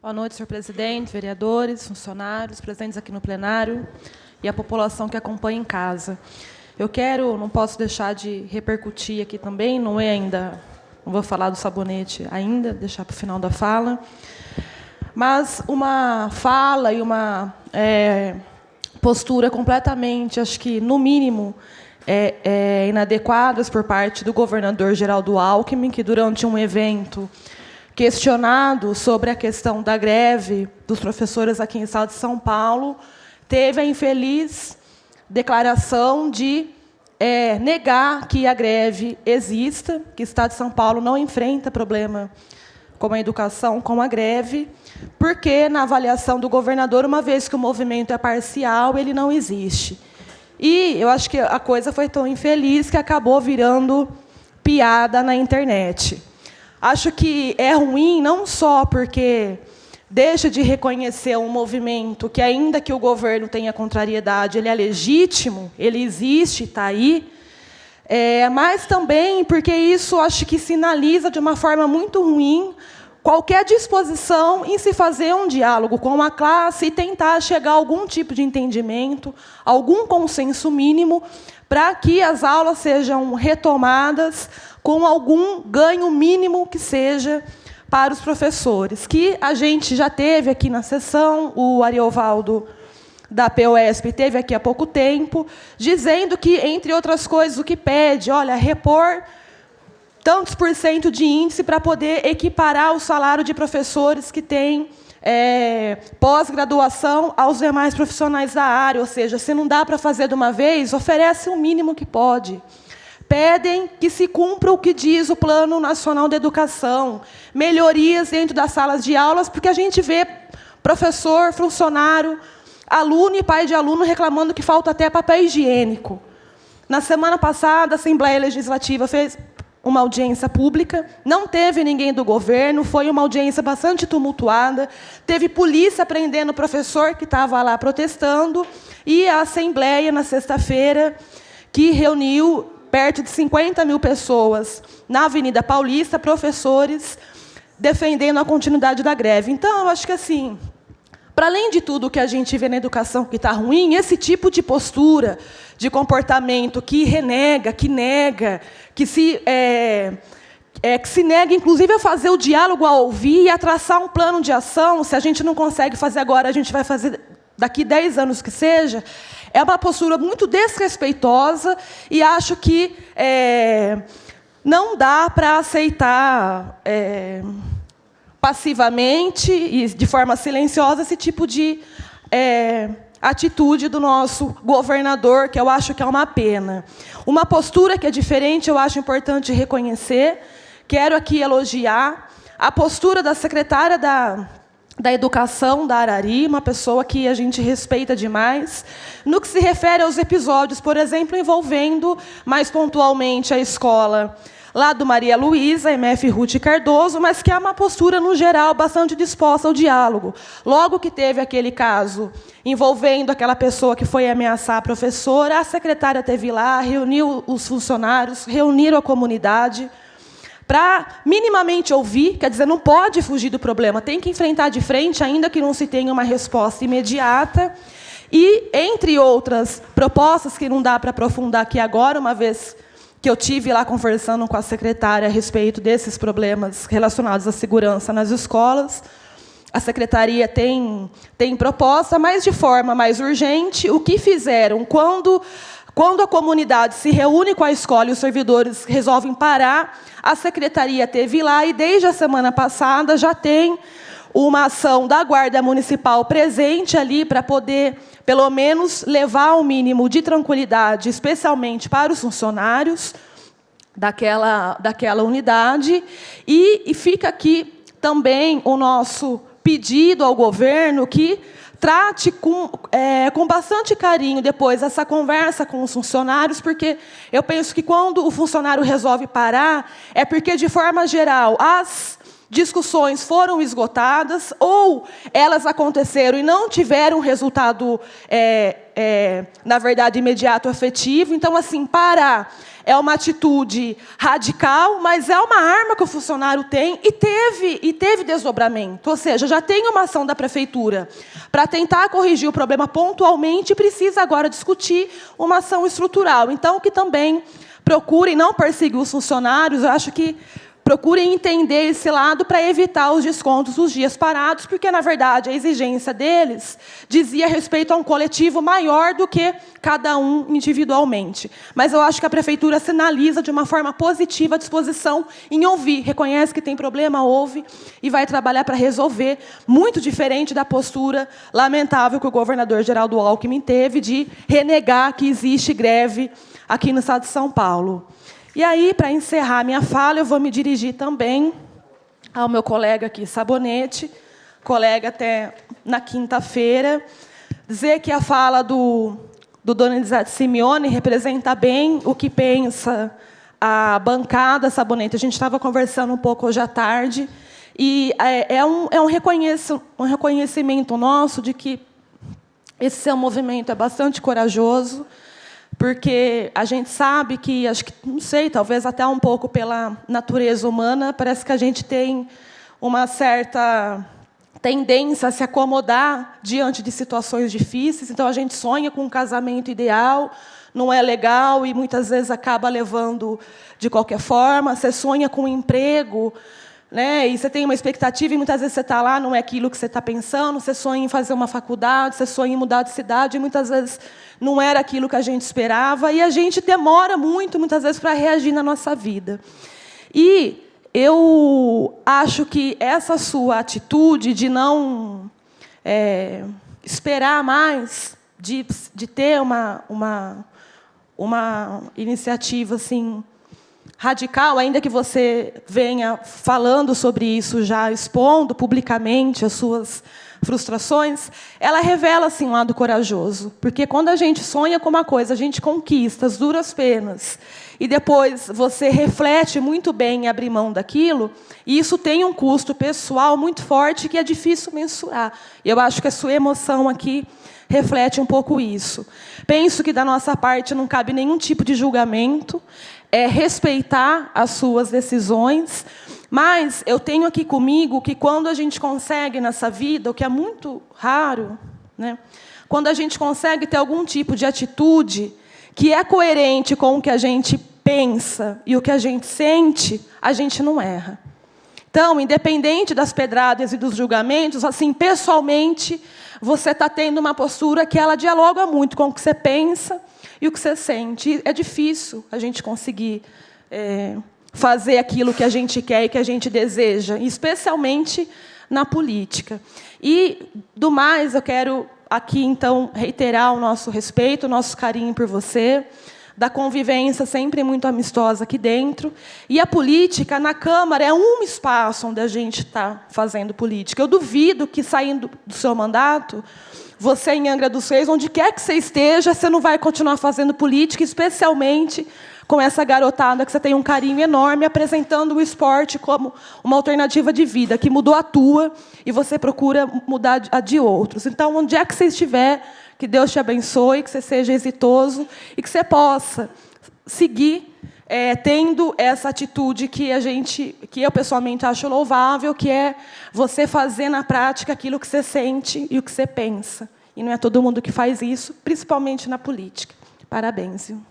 Boa noite, senhor presidente, vereadores, funcionários, presentes aqui no plenário e a população que acompanha em casa. Não posso deixar de repercutir aqui também, não vou falar do sabonete ainda, deixar para o final da fala, mas uma fala e uma postura completamente, acho que, no mínimo, inadequadas por parte do governador Geraldo Alckmin, que, durante um evento questionado sobre a questão da greve dos professores aqui em estado de São Paulo, teve a infeliz declaração de negar que a greve exista, que o estado de São Paulo não enfrenta problema com a educação, com a greve, porque, na avaliação do governador, uma vez que o movimento é parcial, ele não existe. E eu acho que a coisa foi tão infeliz que acabou virando piada na internet. Acho que é ruim não só porque deixa de reconhecer um movimento que, ainda que o governo tenha contrariedade, ele é legítimo, ele existe, está aí, mas também porque isso acho que sinaliza de uma forma muito ruim qualquer disposição em se fazer um diálogo com a classe e tentar chegar a algum tipo de entendimento, algum consenso mínimo, para que as aulas sejam retomadas com algum ganho mínimo que seja para os professores, que a gente já teve aqui na sessão, o Ariovaldo da POSP teve aqui há pouco tempo, dizendo que, entre outras coisas, o que pede, olha, repor tantos % de índice para poder equiparar o salário de professores que têm pós-graduação aos demais profissionais da área, ou seja, se não dá para fazer de uma vez, oferece o mínimo que pode. Pedem que se cumpra o que diz o Plano Nacional de Educação, melhorias dentro das salas de aulas, porque a gente vê professor, funcionário, aluno e pai de aluno reclamando que falta até papel higiênico. Na semana passada, a Assembleia Legislativa fez uma audiência pública, não teve ninguém do governo, foi uma audiência bastante tumultuada, teve polícia prendendo o professor que estava lá protestando, e a Assembleia, na sexta-feira, que reuniu perto de 50 mil pessoas na Avenida Paulista, professores defendendo a continuidade da greve. Então, eu acho que, assim, para além de tudo que a gente vê na educação que está ruim, esse tipo de postura, de comportamento que renega, que nega, que se nega, inclusive, a fazer o diálogo, a ouvir e a traçar um plano de ação, se a gente não consegue fazer agora, a gente vai fazer daqui 10 anos que seja, é uma postura muito desrespeitosa e acho que não dá para aceitar passivamente e de forma silenciosa esse tipo de atitude do nosso governador, que eu acho que é uma pena. Uma postura que é diferente, eu acho importante reconhecer, quero aqui elogiar a postura da secretária da Educação da Arari, uma pessoa que a gente respeita demais, no que se refere aos episódios, por exemplo, envolvendo mais pontualmente a escola lá do Maria Luísa, MF Ruth Cardoso, mas que é uma postura, no geral, bastante disposta ao diálogo. Logo que teve aquele caso envolvendo aquela pessoa que foi ameaçar a professora, a secretária esteve lá, reuniu os funcionários, reuniram a comunidade, para minimamente ouvir, quer dizer, não pode fugir do problema, tem que enfrentar de frente, ainda que não se tenha uma resposta imediata. E, entre outras propostas, que não dá para aprofundar aqui agora, uma vez que eu tive lá conversando com a secretária a respeito desses problemas relacionados à segurança nas escolas, a secretaria tem proposta, mas de forma mais urgente. O que fizeram quando a comunidade se reúne com a escola e os servidores resolvem parar, a secretaria esteve lá e, desde a semana passada, já tem uma ação da Guarda Municipal presente ali para poder, pelo menos, levar o mínimo de tranquilidade, especialmente para os funcionários daquela unidade. E fica aqui também o nosso pedido ao governo que trate com bastante carinho depois essa conversa com os funcionários, porque eu penso que, quando o funcionário resolve parar, é porque, de forma geral, as discussões foram esgotadas ou elas aconteceram e não tiveram resultado na verdade, imediato afetivo. Então, assim, parar é uma atitude radical, mas é uma arma que o funcionário tem e teve desdobramento. Ou seja, já tem uma ação da prefeitura para tentar corrigir o problema pontualmente e precisa agora discutir uma ação estrutural. Então, que também procurem não perseguir os funcionários, eu acho que procurem entender esse lado para evitar os descontos dos dias parados, porque, na verdade, a exigência deles dizia respeito a um coletivo maior do que cada um individualmente. Mas eu acho que a prefeitura sinaliza de uma forma positiva a disposição em ouvir, reconhece que tem problema, ouve e vai trabalhar para resolver, muito diferente da postura lamentável que o governador Geraldo Alckmin teve de renegar que existe greve aqui no estado de São Paulo. E aí, para encerrar minha fala, eu vou me dirigir também ao meu colega aqui, Sabonete, colega até na quinta-feira, dizer que a fala do Dona Elisete Simeone representa bem o que pensa a bancada Sabonete. A gente estava conversando um pouco hoje à tarde, e é um reconhecimento nosso de que esse seu movimento é bastante corajoso, porque a gente sabe que, acho que, não sei, talvez até um pouco pela natureza humana, parece que a gente tem uma certa tendência a se acomodar diante de situações difíceis. Então, a gente sonha com um casamento ideal, não é legal e, muitas vezes, acaba levando de qualquer forma. Você sonha com um emprego, né? E você tem uma expectativa e, muitas vezes, você está lá, não é aquilo que você está pensando. Você sonha em fazer uma faculdade, você sonha em mudar de cidade, e, muitas vezes, não era aquilo que a gente esperava. E a gente demora muito, muitas vezes, para reagir na nossa vida. E eu acho que essa sua atitude de não esperar mais, de ter uma iniciativa assim, radical, ainda que você venha falando sobre isso, já expondo publicamente as suas frustrações, ela revela assim, um lado corajoso. Porque quando a gente sonha com uma coisa, a gente conquista as duras penas, e depois você reflete muito bem em abrir mão daquilo, e isso tem um custo pessoal muito forte que é difícil mensurar. E eu acho que a sua emoção aqui reflete um pouco isso. Penso que, da nossa parte, não cabe nenhum tipo de julgamento, respeitar as suas decisões, mas eu tenho aqui comigo que, quando a gente consegue nessa vida, o que é muito raro, né, quando a gente consegue ter algum tipo de atitude que é coerente com o que a gente pensa e o que a gente sente, a gente não erra. Então, independente das pedradas e dos julgamentos, assim, pessoalmente, você está tendo uma postura que ela dialoga muito com o que você pensa e o que você sente. É difícil a gente conseguir fazer aquilo que a gente quer e que a gente deseja, especialmente na política. E, do mais, eu quero aqui, então, reiterar o nosso respeito, o nosso carinho por você, da convivência sempre muito amistosa aqui dentro. E a política, na Câmara, é um espaço onde a gente está fazendo política. Eu duvido que, saindo do seu mandato, você, em Angra dos Reis, onde quer que você esteja, você não vai continuar fazendo política, especialmente com essa garotada que você tem um carinho enorme, apresentando o esporte como uma alternativa de vida, que mudou a tua e você procura mudar a de outros. Então, onde é que você estiver, que Deus te abençoe, que você seja exitoso e que você possa seguir tendo essa atitude que eu pessoalmente acho louvável, que é você fazer na prática aquilo que você sente e o que você pensa. E não é todo mundo que faz isso, principalmente na política. Parabéns, viu?